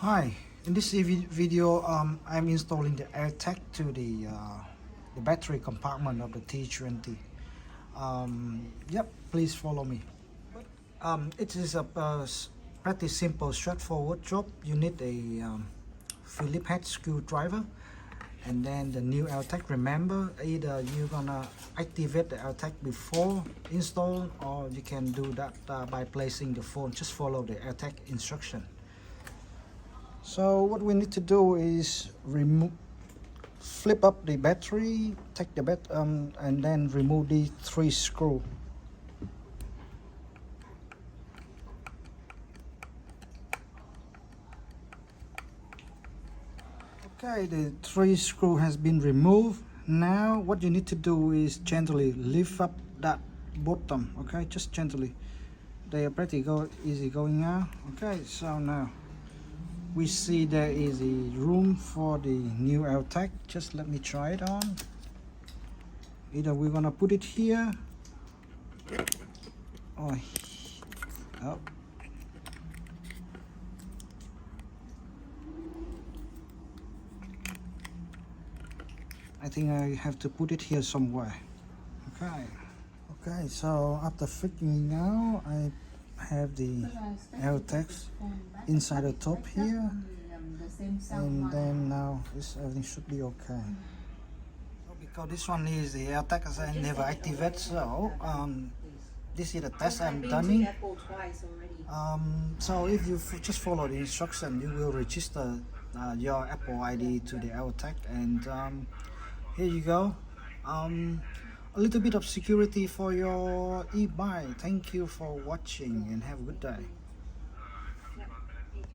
Hi, in this video, I'm installing the Airtag to the battery compartment of the T20. Yep, please follow me. It is a pretty simple, straightforward job. You need a Phillips head screwdriver and then the new Airtag. Remember, either you're gonna activate the Airtag before install, or you can do that by placing the phone. Just follow the Airtag instruction. So what we need to do is flip up the battery, take the and then remove the 3 screw. Okay, the 3 screw has been removed. Now what you need to do is gently lift up that bottom. Okay, just gently. They are pretty easy going now. Okay, so now we see there is a room for the new Airtag. Just let me try it on. Either we're gonna put it here or oh. I think I have to put it here somewhere. Okay, so after fitting now, I have the Airtags inside the top here, and then now everything should be okay. Because this one is the Airtag as I never activate, so this is the test I'm done. So if you just follow the instruction, you will register your Apple ID to the Airtag, and here you go. A little bit of security for your e-bike. Thank you for watching and have a good day.